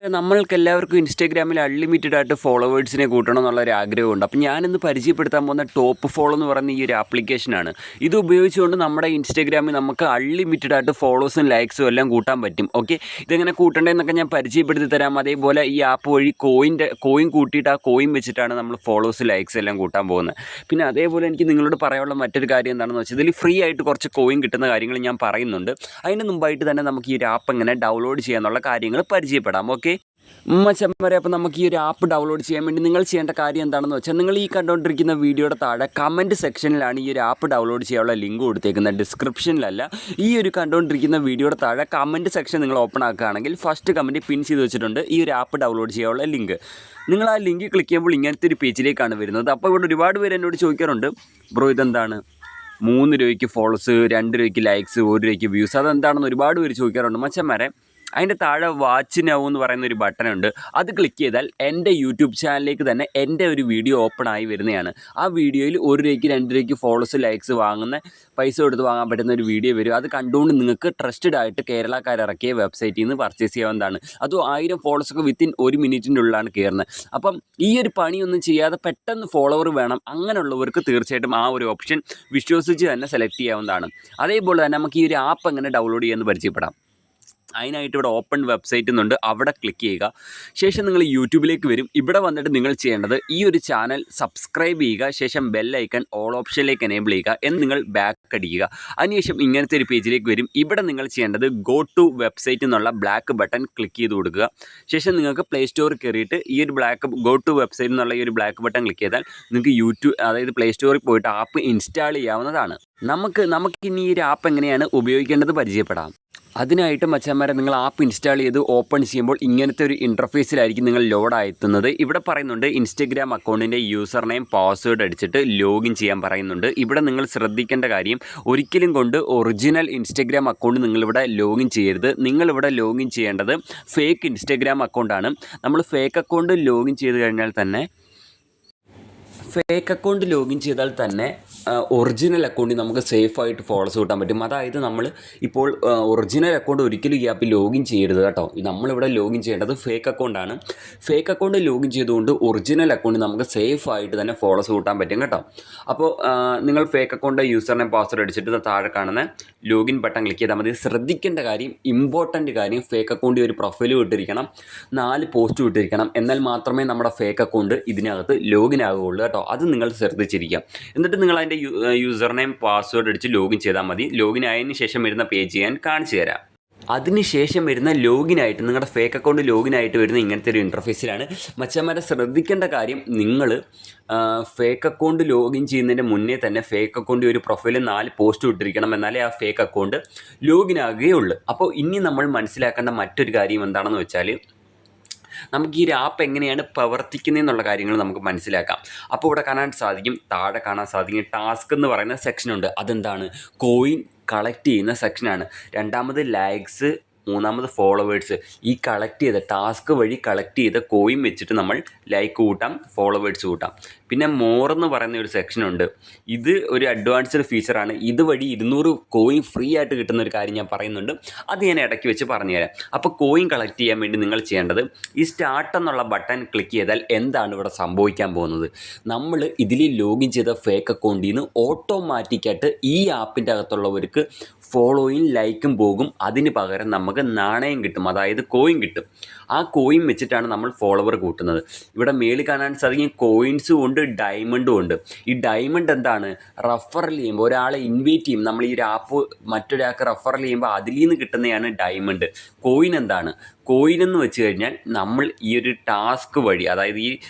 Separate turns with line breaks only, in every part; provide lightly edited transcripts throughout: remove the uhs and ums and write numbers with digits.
നമ്മൾക്കെല്ലാവർക്കും ഇൻസ്റ്റാഗ്രാമിൽ അൺലിമിറ്റഡ് ആയിട്ട് ഫോളോവേഴ്സിനെ കൂട്ടണം എന്നുള്ളൊരു ആഗ്രഹമുണ്ട്. അപ്പം ഞാനിന്ന് പരിചയപ്പെടുത്താൻ പോകുന്ന ടോപ്പ് ഫോളോ എന്ന് പറയുന്ന ഈ ഒരു ആപ്ലിക്കേഷനാണ്. ഇത് ഉപയോഗിച്ചുകൊണ്ട് നമ്മുടെ ഇൻസ്റ്റാഗ്രാമിൽ നമുക്ക് അൺലിമിറ്റഡ് ആയിട്ട് ഫോളോസും ലൈക്സും എല്ലാം കൂട്ടാൻ പറ്റും. ഓക്കെ, ഇതെങ്ങനെ കൂട്ടേണ്ടതെന്നൊക്കെ ഞാൻ പരിചയപ്പെടുത്തി തരാം. അതേപോലെ ഈ ആപ്പ് വഴി കോയിൻ കൂട്ടിയിട്ട് ആ കോയിൻ വെച്ചിട്ടാണ് നമ്മൾ ഫോളോസ് ലൈക്സ് എല്ലാം കൂട്ടാൻ പോകുന്നത്. പിന്നെ അതേപോലെ എനിക്ക് നിങ്ങളോട് പറയാനുള്ള മറ്റൊരു കാര്യം എന്താണെന്ന് വെച്ചാൽ ഇതിൽ ഫ്രീ ആയിട്ട് കുറച്ച് കോയിൻ കിട്ടുന്ന കാര്യങ്ങൾ ഞാൻ പറയുന്നുണ്ട്. അതിന് മുമ്പായിട്ട് തന്നെ നമുക്ക് ഈ ഒരു ആപ്പ് എങ്ങനെ ഡൗൺലോഡ് ചെയ്യാന്നുള്ള കാര്യങ്ങൾ പരിചയപ്പെടാം. ഓക്കെ മച്ചന്മാരെ, അപ്പോൾ നമുക്ക് ഈ ഒരു ആപ്പ് ഡൗൺലോഡ് ചെയ്യാൻ വേണ്ടി നിങ്ങൾ ചെയ്യേണ്ട കാര്യം എന്താണെന്ന് വെച്ചാൽ, നിങ്ങൾ ഈ കണ്ടുകൊണ്ടിരിക്കുന്ന വീഡിയോയുടെ താഴെ കമൻറ്റ് സെക്ഷനിലാണ് ഈ ഒരു ആപ്പ് ഡൗൺലോഡ് ചെയ്യാനുള്ള ലിങ്ക് കൊടുത്തേക്കുന്നത്, ഡിസ്ക്രിപ്ഷനിലല്ല. ഈ ഒരു കണ്ടുകൊണ്ടിരിക്കുന്ന വീഡിയോയുടെ താഴെ കമൻറ്റ് സെക്ഷൻ നിങ്ങൾ ഓപ്പൺ ആക്കുകയാണെങ്കിൽ ഫസ്റ്റ് കമൻറ്റ് പിൻ ചെയ്ത് വെച്ചിട്ടുണ്ട് ഈ ഒരു ആപ്പ് ഡൗൺലോഡ് ചെയ്യാനുള്ള ലിങ്ക്. നിങ്ങൾ ആ ലിങ്ക് ക്ലിക്ക് ചെയ്യുമ്പോൾ ഇങ്ങനത്തെ ഒരു പേജിലേക്കാണ് വരുന്നത്. അപ്പോൾ ഇവിടെ ഒരുപാട് പേര് എന്നോട് ചോദിക്കാറുണ്ട്, ബ്രോ ഇതെന്താണ് 3 രൂപയ്ക്ക് ഫോളോസ്, 2 രൂപയ്ക്ക് ലൈക്സ്, 1 രൂപയ്ക്ക് വ്യൂസ്, അതെന്താണെന്ന് ഒരുപാട് പേര് ചോദിക്കാറുണ്ട്. മച്ചന്മാരെ, അതിൻ്റെ താഴെ വാച്ച് നൗ എന്ന് പറയുന്ന ഒരു ബട്ടണുണ്ട്. അത് ക്ലിക്ക് ചെയ്താൽ എൻ്റെ യൂട്യൂബ് ചാനലിലേക്ക് തന്നെ എൻ്റെ ഒരു വീഡിയോ ഓപ്പൺ ആയി വരുന്നതാണ്. ആ വീഡിയോയിൽ 1 രൂപയ്ക്ക് 2 രൂപയ്ക്ക് ഫോളോസ് ലൈക്സ് വാങ്ങുന്ന പൈസ കൊടുത്ത് വാങ്ങാൻ പറ്റുന്ന ഒരു വീഡിയോ വരും. അത് കണ്ടുകൊണ്ട് നിങ്ങൾക്ക് ട്രസ്റ്റഡ് ആയിട്ട് കേരളക്കാരിറക്കിയ വെബ്സൈറ്റിൽ നിന്ന് പർച്ചേസ് ചെയ്യാവുന്നതാണ്. അതും 1000 ഫോളോസൊക്കെ വിത്തിൻ 1 മിനിറ്റിൻ്റെ ഉള്ളിലാണ് കയറുന്നത്. അപ്പം ഈ ഒരു പണിയൊന്നും ചെയ്യാതെ പെട്ടെന്ന് ഫോളോവർ വേണം, അങ്ങനെയുള്ളവർക്ക് തീർച്ചയായിട്ടും ആ ഒരു ഓപ്ഷൻ വിശ്വസിച്ച് തന്നെ സെലക്ട് ചെയ്യാവുന്നതാണ്. അതേപോലെ തന്നെ നമുക്ക് ഈ ഒരു ആപ്പ് എങ്ങനെ ഡൗൺലോഡ് ചെയ്യാമെന്ന് പരിചയപ്പെടാം. അതിനായിട്ട് ഇവിടെ ഓപ്പൺ വെബ്സൈറ്റ് എന്നുണ്ട്, അവിടെ ക്ലിക്ക് ചെയ്യുക. ശേഷം നിങ്ങൾ യൂട്യൂബിലേക്ക് വരും. ഇവിടെ വന്നിട്ട് നിങ്ങൾ ചെയ്യേണ്ടത് ഈ ഒരു ചാനൽ സബ്സ്ക്രൈബ് ചെയ്യുക. ശേഷം ബെൽ ഐക്കൺ ഓൾ ഓപ്ഷനിലേക്ക് എനേബിൾ ചെയ്യുക. എന്ന് നിങ്ങൾ ബാക്ക് അടിക്കുക. അതിനുശേഷം ഇങ്ങനത്തെ ഒരു പേജിലേക്ക് വരും. ഇവിടെ നിങ്ങൾ ചെയ്യേണ്ടത് ഗോ ടു വെബ്സൈറ്റ് എന്നുള്ള ബ്ലാക്ക് ബട്ടൺ ക്ലിക്ക് ചെയ്ത് കൊടുക്കുക. ശേഷം നിങ്ങൾക്ക് പ്ലേ സ്റ്റോറിൽ കയറിയിട്ട് ഈ ഒരു ഗോ ടു വെബ്സൈറ്റ് എന്നുള്ള ഈ ഒരു ബ്ലാക്ക് ബട്ടൺ ക്ലിക്ക് ചെയ്താൽ നിങ്ങൾക്ക് അതായത് പ്ലേ സ്റ്റോറിൽ പോയിട്ട് ആപ്പ് ഇൻസ്റ്റാൾ ചെയ്യാവുന്നതാണ്. നമുക്കിനി ഈ ഒരു ആപ്പ് എങ്ങനെയാണ് ഉപയോഗിക്കേണ്ടത് പരിചയപ്പെടാം. അതിനായിട്ട് മച്ചന്മാരെ, നിങ്ങൾ ആപ്പ് ഇൻസ്റ്റാൾ ചെയ്ത് ഓപ്പൺ ചെയ്യുമ്പോൾ ഇങ്ങനത്തെ ഒരു ഇൻ്റർഫേസിലായിരിക്കും നിങ്ങൾ ലോഡായെത്തുന്നത്. ഇവിടെ പറയുന്നുണ്ട് ഇൻസ്റ്റഗ്രാം അക്കൗണ്ടിൻ്റെ യൂസർ നെയിം പാസ്വേഡ് അടിച്ചിട്ട് ലോഗിൻ ചെയ്യാൻ പറയുന്നുണ്ട്. ഇവിടെ നിങ്ങൾ ശ്രദ്ധിക്കേണ്ട കാര്യം, ഒരിക്കലും കൊണ്ട് ഒറിജിനൽ ഇൻസ്റ്റഗ്രാം അക്കൗണ്ട് നിങ്ങളിവിടെ ലോഗിൻ ചെയ്യരുത്. നിങ്ങളിവിടെ ലോഗിൻ ചെയ്യേണ്ടത് ഫേക്ക് ഇൻസ്റ്റഗ്രാം അക്കൗണ്ടാണ്. നമ്മൾ ഫേക്ക് അക്കൗണ്ട് ലോഗിൻ ചെയ്ത് കഴിഞ്ഞാൽ തന്നെ ഒറിജിനൽ അക്കൗണ്ടിൽ നമുക്ക് സേഫായിട്ട് ഫോളോസ് കൂട്ടാൻ പറ്റും. അതായത് നമ്മൾ ഇപ്പോൾ ഒറിജിനൽ അക്കൗണ്ട് ഒരിക്കലും ഈ ആപ്പിൽ ലോഗിൻ ചെയ്യരുത് കേട്ടോ. നമ്മളിവിടെ ലോഗിൻ ചെയ്യേണ്ടത് ഫേക്ക് അക്കൗണ്ടാണ്. ഫേക്ക് അക്കൗണ്ട് ലോഗിൻ ചെയ്തുകൊണ്ട് ഒറിജിനൽ അക്കൗണ്ട് നമുക്ക് സേഫായിട്ട് തന്നെ ഫോളോസ് കൂട്ടാൻ പറ്റും കേട്ടോ. അപ്പോൾ നിങ്ങൾ fake account user name password അടിച്ചിട്ട് താഴെ കാണുന്ന ലോഗിൻ ബട്ടൺ ക്ലിക്ക് ചെയ്താൽ മതി. ശ്രദ്ധിക്കേണ്ട കാര്യം, ഇമ്പോർട്ടൻ്റ് കാര്യം, ഫേക്ക് അക്കൗണ്ട് ഒരു പ്രൊഫൈൽ വിട്ടിരിക്കണം, 4 പോസ്റ്റ് വിട്ടിരിക്കണം. എന്നാൽ മാത്രമേ നമ്മുടെ ഫേക്ക് അക്കൗണ്ട് ഇതിനകത്ത് ലോഗിൻ ആകുകയുള്ളൂ കേട്ടോ. അത് നിങ്ങൾ ശ്രദ്ധിച്ചിരിക്കുക. എന്നിട്ട് നിങ്ങൾ അതിൻ്റെ യൂസർ നെയിം പാസ്വേഡ് അടിച്ച് ലോഗിൻ ചെയ്താൽ മതി. ലോഗിൻ ആയതിനു ശേഷം വരുന്ന പേജ് ഞാൻ കാണിച്ചു തരാം. അതിനുശേഷം വരുന്ന ലോഗിനായിട്ട്, നിങ്ങളുടെ ഫേക്ക് അക്കൗണ്ട് ലോഗിനായിട്ട് വരുന്ന ഇങ്ങനത്തെ ഒരു ഇൻ്റർഫേസിലാണ്. മച്ചന്മാരെ, ശ്രദ്ധിക്കേണ്ട കാര്യം, നിങ്ങൾ ഫേക്ക് അക്കൗണ്ട് ലോഗിൻ ചെയ്യുന്നതിൻ്റെ മുന്നേ തന്നെ ഫേക്ക് അക്കൗണ്ട് ഒരു പ്രൊഫൈലിൽ 4 പോസ്റ്റ് ഇട്ടിരിക്കണം. എന്നാലേ ആ ഫേക്ക് അക്കൗണ്ട് ലോഗിൻ ആകുകയുള്ളൂ. അപ്പോൾ ഇനി നമ്മൾ മനസ്സിലാക്കേണ്ട മറ്റൊരു കാര്യം എന്താണെന്ന് വെച്ചാൽ, നമുക്ക് ഈ ഒരു ആപ്പ് എങ്ങനെയാണ് പ്രവർത്തിക്കുന്നതെന്നുള്ള കാര്യങ്ങൾ നമുക്ക് മനസ്സിലാക്കാം. അപ്പോൾ ഇവിടെ താഴെ കാണാൻ സാധിക്കും ടാസ്ക് എന്ന് പറയുന്ന സെക്ഷനുണ്ട്. അതെന്താണ്? കോയിൻ കളക്ട് ചെയ്യുന്ന സെക്ഷനാണ്. രണ്ടാമത് ലൈക്സ്, മൂന്നാമത് ഫോളോവേഴ്സ്. ഈ ടാസ്ക് വഴി കളക്ട് ചെയ്ത കോയിൻ വെച്ചിട്ട് നമ്മൾ ലൈക്ക് കൂട്ടാം, ഫോളോവേഴ്സ് കൂട്ടാം. പിന്നെ മോർ എന്ന് പറയുന്ന ഒരു സെക്ഷനുണ്ട്. ഇത് ഒരു അഡ്വാൻസ്ഡ് ഫീച്ചറാണ്. ഇതുവഴി 200 കോയിൻ ഫ്രീ ആയിട്ട് കിട്ടുന്ന ഒരു കാര്യം ഞാൻ പറയുന്നുണ്ട്. അത് ഞാൻ ഇടയ്ക്ക് വെച്ച് പറഞ്ഞുതരാം. അപ്പോൾ കോയിൻ കളക്ട് ചെയ്യാൻ വേണ്ടി നിങ്ങൾ ചെയ്യേണ്ടത് ഈ സ്റ്റാർട്ട് എന്നുള്ള ബട്ടൺ ക്ലിക്ക് ചെയ്താൽ എന്താണ് ഇവിടെ സംഭവിക്കാൻ പോകുന്നത്? നമ്മൾ ഇതിൽ ലോഗിൻ ചെയ്ത ഫേക്ക് അക്കൗണ്ടിൽ നിന്ന് ഓട്ടോമാറ്റിക്കായിട്ട് ഈ ആപ്പിൻ്റെ അകത്തുള്ളവർക്ക് ഫോളോയും ലൈക്കും പോകും. അതിന് പകരം നമുക്ക് നാണയം കിട്ടും, അതായത് കോയിൻ കിട്ടും. ആ കോയിൻ വെച്ചിട്ടാണ് നമ്മൾ ഫോളോവർ കൂട്ടുന്നത്. ഇവിടെ മേളിൽ കാണാൻ സാധിക്കും കോയിൻസും ഉണ്ട്, ഡയമണ്ടും ഉണ്ട്. ഈ ഡയമണ്ട് എന്താണ്? റഫറൽ ചെയ്യുമ്പോൾ, ഒരാളെ ഇൻവൈറ്റ് ചെയ്യും, നമ്മൾ ഈ ഒരു ആപ്പ് മറ്റൊരാൾക്ക് റഫറൽ ചെയ്യുമ്പോൾ അതിൽ നിന്ന് കിട്ടുന്നതാണ് ഡയമണ്ട്. കോയിൻ എന്താണ്? കോയിൻ എന്ന് വെച്ച് കഴിഞ്ഞാൽ നമ്മൾ ഈ ഒരു ടാസ്ക്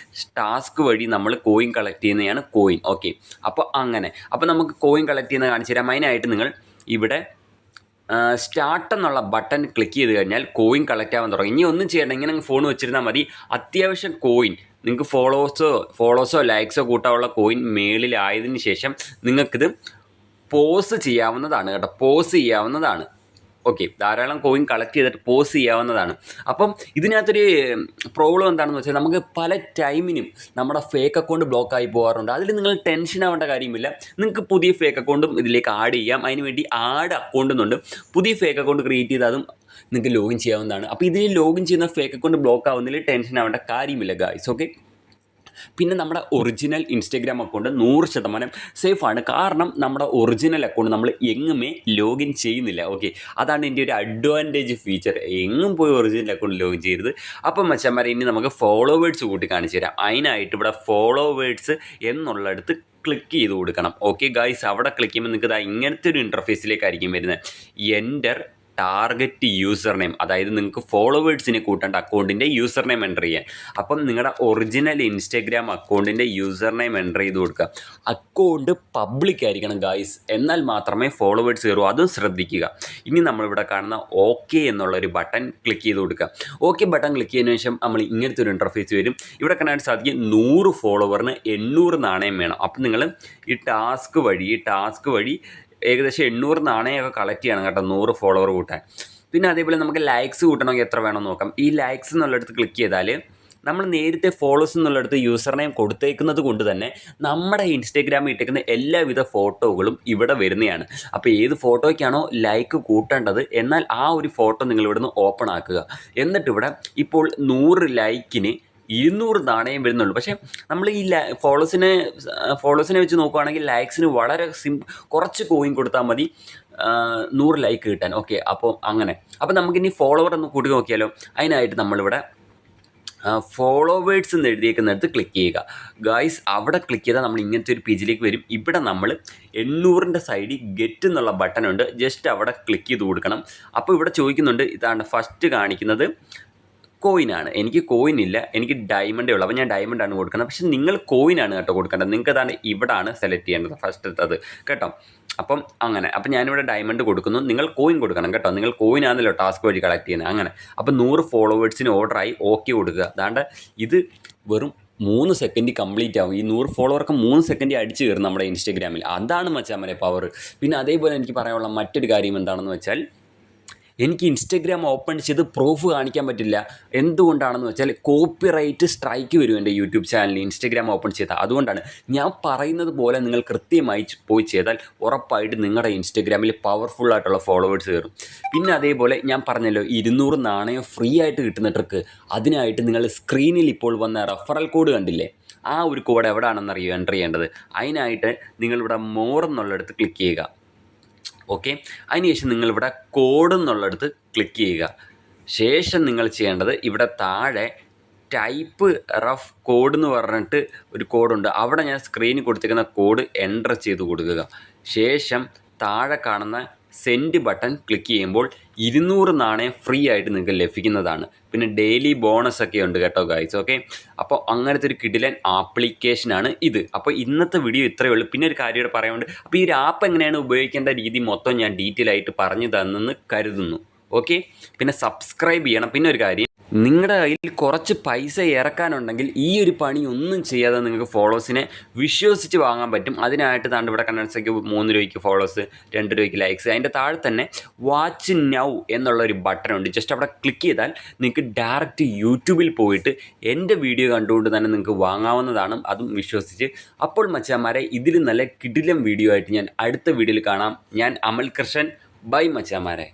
വഴി നമ്മൾ കോയിൻ കളക്ട് ചെയ്യുന്നതാണ് കോയിൻ. ഓക്കെ, അപ്പോൾ നമുക്ക് കോയിൻ കളക്ട് ചെയ്യുന്നത് കാണിച്ചു തരാം. അതിനായിട്ട് നിങ്ങൾ ഇവിടെ സ്റ്റാർട്ട് എന്നുള്ള ബട്ടൺ ക്ലിക്ക് ചെയ്ത് കഴിഞ്ഞാൽ കോയിൻ കളക്ട് ആവാൻ തുടങ്ങി. ഇനി ഒന്നും ചെയ്യണ്ട, ഇങ്ങനെ ഫോൺ വെച്ചിരുന്നാൽ മതി. അത്യാവശ്യം കോയിൻ നിങ്ങൾക്ക് ഫോളോസോ ലൈക്സോ കൂട്ടാനുള്ള കോയിൻ മേളിലായതിനു ശേഷം നിങ്ങൾക്കിത് പോസ് ചെയ്യാവുന്നതാണ് കേട്ടോ. പോസ് ചെയ്യാവുന്നതാണ്. ഓക്കെ, ധാരാളം കോയിൻ കളക്ട് ചെയ്തിട്ട് പോസ്റ്റ് ചെയ്യാവുന്നതാണ്. അപ്പം ഇതിനകത്തൊരു പ്രോബ്ലം എന്താണെന്ന് വെച്ചാൽ നമുക്ക് പല ടൈമിനും നമ്മുടെ ഫേക്ക് അക്കൗണ്ട് ബ്ലോക്ക് ആയി പോകാറുണ്ട്. അതിൽ നിങ്ങൾ ടെൻഷൻ ആവേണ്ട കാര്യമില്ല. നിങ്ങൾക്ക് പുതിയ ഫേക്ക് അക്കൗണ്ടും ഇതിലേക്ക് ആഡ് ചെയ്യാം. അതിനുവേണ്ടി ആഡ് അക്കൗണ്ട് എന്നുണ്ട്. പുതിയ ഫേക്ക് അക്കൗണ്ട് ക്രിയേറ്റ് ചെയ്ത് അതും നിങ്ങൾക്ക് ലോഗിൻ ചെയ്യാവുന്നതാണ്. അപ്പോൾ ഇതിൽ ലോഗിൻ ചെയ്യുന്ന ഫേക്ക് അക്കൗണ്ട് ബ്ലോക്ക് ആവുന്നതിൽ ടെൻഷൻ ആവേണ്ട കാര്യമില്ല ഗായ്സ്. ഓക്കെ, പിന്നെ നമ്മുടെ ഒറിജിനൽ ഇൻസ്റ്റഗ്രാം അക്കൗണ്ട് 100% സേഫാണ്. കാരണം നമ്മുടെ ഒറിജിനൽ അക്കൗണ്ട് നമ്മൾ എങ്ങുമേ ലോഗിൻ ചെയ്യുന്നില്ല. ഓക്കെ, അതാണ് എൻ്റെ ഒരു അഡ്വാൻറ്റേജ് ഫീച്ചർ. എങ്ങും പോയി ഒറിജിനൽ അക്കൗണ്ട് ലോഗിൻ ചെയ്യരുത്. അപ്പം മച്ചന്മാരെ, ഇനി നമുക്ക് ഫോളോവേഴ്സ് കൂട്ടി കാണിച്ചു തരാം. അതിനായിട്ട് ഇവിടെ ഫോളോവേഴ്സ് എന്നുള്ളിടത്ത് ക്ലിക്ക് ചെയ്ത് കൊടുക്കണം. ഓക്കെ ഗായ്സ്, അവിടെ ക്ലിക്ക് ചെയ്യുമ്പോൾ നിങ്ങൾക്ക് ഇങ്ങനത്തെ ഒരു ഇൻ്റർഫേസിലേക്കായിരിക്കും വരുന്നത്. എൻ്റർ ടാർഗറ്റ് യൂസർ നെയിം, അതായത് നിങ്ങൾക്ക് ഫോളോവേഴ്സിനെ കൂട്ടേണ്ട അക്കൗണ്ടിൻ്റെ യൂസർ നെയിം എൻ്റർ ചെയ്യാൻ. അപ്പം നിങ്ങളുടെ ഒറിജിനൽ ഇൻസ്റ്റഗ്രാം അക്കൗണ്ടിൻ്റെ യൂസർ നെയിം എൻ്റർ ചെയ്ത് കൊടുക്കുക. അക്കൗണ്ട് പബ്ലിക് ആയിരിക്കണം ഗായ്സ്, എന്നാൽ മാത്രമേ ഫോളോവേഴ്സ് കയറൂ. അതും ശ്രദ്ധിക്കുക. ഇനി നമ്മളിവിടെ കാണുന്ന ഓക്കെ എന്നുള്ളൊരു ബട്ടൺ ക്ലിക്ക് ചെയ്ത് കൊടുക്കുക. ഓക്കെ ബട്ടൺ ക്ലിക്ക് ചെയ്തതിനു ശേഷം നമ്മൾ ഇങ്ങനത്തെ ഒരു ഇൻ്റർഫേസ് വരും. ഇവിടെ കാണാൻ സാധിക്കും 100 ഫോളോവറിന് 800 നാണയം വേണം. അപ്പം നിങ്ങൾ ഈ ടാസ്ക് വഴി ഏകദേശം 800 നാണയമൊക്കെ കളക്ട് ചെയ്യണം കേട്ടോ, 100 ഫോളോവർ കൂട്ടാൻ. പിന്നെ അതേപോലെ നമുക്ക് ലൈക്സ് കൂട്ടണമെങ്കിൽ എത്ര വേണമെന്ന് നോക്കാം. ഈ ലൈക്സ് എന്നുള്ളിടത്ത് ക്ലിക്ക് ചെയ്താൽ നമ്മൾ നേരത്തെ ഫോളോസ് എന്നുള്ളിടത്ത് യൂസർ നെയിം കൊടുത്തേക്കുന്നത് കൊണ്ട് തന്നെ നമ്മുടെ ഇൻസ്റ്റഗ്രാമിൽ ഇട്ടേക്കുന്ന എല്ലാവിധ ഫോട്ടോകളും ഇവിടെ വരുന്നതാണ്. അപ്പോൾ ഏത് ഫോട്ടോയ്ക്കാണോ ലൈക്ക് കൂട്ടേണ്ടത്, എന്നാൽ ആ ഒരു ഫോട്ടോ നിങ്ങൾ ഇവിടുന്ന് ഓപ്പൺ ആക്കുക. എന്നിട്ട് ഇവിടെ ഇപ്പോൾ 100 ലൈക്കിന് 200 നാണയം വരുന്നുള്ളൂ. പക്ഷേ നമ്മൾ ഈ ഫോളോസിനെ വെച്ച് നോക്കുകയാണെങ്കിൽ ലൈക്സിന് വളരെ കുറച്ച് കോയിൻ കൊടുത്താൽ മതി 100 ലൈക്ക് കിട്ടാൻ. ഓക്കെ, അപ്പോൾ അങ്ങനെ. അപ്പോൾ നമുക്കിനി ഫോളോവർ ഒന്ന് കൂട്ടി നോക്കിയാലോ. അതിനായിട്ട് നമ്മളിവിടെ ഫോളോവേഴ്സ് എന്ന് എഴുതിയേക്കുന്നിടത്ത് ക്ലിക്ക് ചെയ്യുക. ഗായ്സ്, അവിടെ ക്ലിക്ക് ചെയ്താൽ നമ്മൾ ഇങ്ങനത്തെ ഒരു പേജിലേക്ക് വരും. ഇവിടെ നമ്മൾ 800ൻ്റെ സൈഡിൽ ഗെറ്റ് എന്നുള്ള ബട്ടണുണ്ട്. ജസ്റ്റ് അവിടെ ക്ലിക്ക് ചെയ്ത് കൊടുക്കണം. അപ്പോൾ ഇവിടെ ചോദിക്കുന്നുണ്ട്, ഇതാണ് ഫസ്റ്റ് കാണിക്കുന്നത് കോയിനാണ്. എനിക്ക് കോയിൻ ഇല്ല, എനിക്ക് ഡയമണ്ടേ ഉള്ളൂ. അപ്പോൾ ഞാൻ ഡയമണ്ടാണ് കൊടുക്കുന്നത്. പക്ഷേ നിങ്ങൾ കോയിനാണ് കേട്ടോ കൊടുക്കേണ്ടത്. നിങ്ങൾക്ക് അതാണ് ഇവിടാണ് സെലക്ട് ചെയ്യേണ്ടത്, ഫസ്റ്റത്തത് കേട്ടോ. അപ്പം അങ്ങനെ. അപ്പം ഞാനിവിടെ ഡയമണ്ട് കൊടുക്കുന്നു, നിങ്ങൾ കോയിൻ കൊടുക്കണം കേട്ടോ. നിങ്ങൾ കോയിനാണല്ലോ ടാസ്ക് വഴി കളക്ട് ചെയ്യുന്നത്. അങ്ങനെ. അപ്പം 100 ഫോളോവേഴ്സിന് ഓർഡറായി ഓക്കെ കൊടുക്കുക. അതാണ്ട് ഇത് വെറും 3 സെക്കൻഡ് കംപ്ലീറ്റ് ആവും. ഈ 100 ഫോളോവർക്ക് 3 സെക്കൻഡ് അടിച്ച് കയറും നമ്മുടെ ഇൻസ്റ്റഗ്രാമിൽ. അതാണ് മച്ചാമരെ പവർ. പിന്നെ അതേപോലെ എനിക്ക് പറയാനുള്ള മറ്റൊരു കാര്യം എന്താണെന്ന് വെച്ചാൽ, എനിക്ക് ഇൻസ്റ്റഗ്രാം ഓപ്പൺ ചെയ്ത് പ്രൂഫ് കാണിക്കാൻ പറ്റില്ല. എന്തുകൊണ്ടാണെന്ന് വെച്ചാൽ കോപ്പിറൈറ്റ് സ്ട്രൈക്ക് വരും എൻ്റെ യൂട്യൂബ് ചാനലിൽ ഇൻസ്റ്റഗ്രാം ഓപ്പൺ ചെയ്താൽ. അതുകൊണ്ടാണ് ഞാൻ പറയുന്നത് പോലെ നിങ്ങൾ കൃത്യമായി പോയി ചെയ്താൽ ഉറപ്പായിട്ട് നിങ്ങളുടെ ഇൻസ്റ്റഗ്രാമിൽ പവർഫുൾ ആയിട്ടുള്ള ഫോളോവേഴ്സ് കയറും. പിന്നെ അതേപോലെ ഞാൻ പറഞ്ഞല്ലോ 200 നാണയം ഫ്രീ ആയിട്ട് കിട്ടുന്ന ട്രിക്ക്. അതിനായിട്ട് നിങ്ങൾ സ്ക്രീനിൽ ഇപ്പോൾ വന്ന റെഫറൽ കോഡ് കണ്ടില്ലേ, ആ ഒരു കോഡ് എവിടെയാണെന്നറിയോ എൻ്റർ ചെയ്യേണ്ടത്. അതിനായിട്ട് നിങ്ങളിവിടെ മോർ എന്നുള്ളിടത്ത് ക്ലിക്ക് ചെയ്യുക. ഓക്കെ, അതിനുശേഷം നിങ്ങളിവിടെ കോഡ് എന്നുള്ളിടത്ത് ക്ലിക്ക് ചെയ്യുക. ശേഷം നിങ്ങൾ ചെയ്യേണ്ടത് ഇവിടെ താഴെ ടൈപ്പ് റഫ് കോഡ് എന്ന് പറഞ്ഞിട്ട് ഒരു കോഡുണ്ട്. അവിടെ ഞാൻ സ്ക്രീനിൽ കൊടുത്തിരിക്കുന്ന കോഡ് എൻ്റർ ചെയ്ത് കൊടുക്കുക. ശേഷം താഴെ കാണുന്ന സെൻഡ് ബട്ടൺ ക്ലിക്ക് ചെയ്യുമ്പോൾ 200 നാണയം ഫ്രീ ആയിട്ട് നിങ്ങൾക്ക് ലഭിക്കുന്നതാണ്. പിന്നെ ഡെയിലി ബോണസ് ഒക്കെ ഉണ്ട് കേട്ടോ ഗൈസ്. ഓക്കെ, അപ്പോൾ അങ്ങനത്തെ ഒരു കിടിലൻ ആപ്ലിക്കേഷനാണ് ഇത്. അപ്പോൾ ഇന്നത്തെ വീഡിയോ ഇത്രയേ ഉള്ളൂ. പിന്നെ ഒരു കാര്യം കൂടെ പറയാനുണ്ട്. അപ്പോൾ ഈ ഒരു ആപ്പ് എങ്ങനെയാണ് ഉപയോഗിക്കേണ്ട രീതി മൊത്തം ഞാൻ ഡീറ്റെയിൽ ആയിട്ട് പറഞ്ഞു തന്നെന്ന് കരുതുന്നു. ഓക്കെ, പിന്നെ സബ്സ്ക്രൈബ് ചെയ്യണം. പിന്നെ ഒരു കാര്യം, നിങ്ങളുടെ കയ്യിൽ കുറച്ച് പൈസ ഇറക്കാനുണ്ടെങ്കിൽ ഈ ഒരു പണി ഒന്നും ചെയ്യാതെ നിങ്ങൾക്ക് ഫോളോസിനെ വിശ്വസിച്ച് വാങ്ങാൻ പറ്റും. അതിനായിട്ട് താണ്ട് ഇവിടെ കണ്ടൻസൊക്കെ 3 രൂപയ്ക്ക് ഫോളോസ്, 2 രൂപയ്ക്ക് ലൈക്സ്. അതിൻ്റെ താഴെ തന്നെ വാച്ച് നൗ എന്നുള്ളൊരു ബട്ടണുണ്ട്. ജസ്റ്റ് അവിടെ ക്ലിക്ക് ചെയ്താൽ നിങ്ങൾക്ക് ഡയറക്റ്റ് യൂട്യൂബിൽ പോയിട്ട് എൻ്റെ വീഡിയോ കണ്ടുകൊണ്ട് തന്നെ നിങ്ങൾക്ക് വാങ്ങാവുന്നതാണ്, അതും വിശ്വസിച്ച്. അപ്പോൾ മച്ചാന്മാരെ, ഇതിൽ നല്ല കിടിലം വീഡിയോ ആയിട്ട് ഞാൻ അടുത്ത വീഡിയോയിൽ കാണാം. ഞാൻ അമൽ കൃഷ്ണൻ. ബൈ മച്ചാന്മാരെ.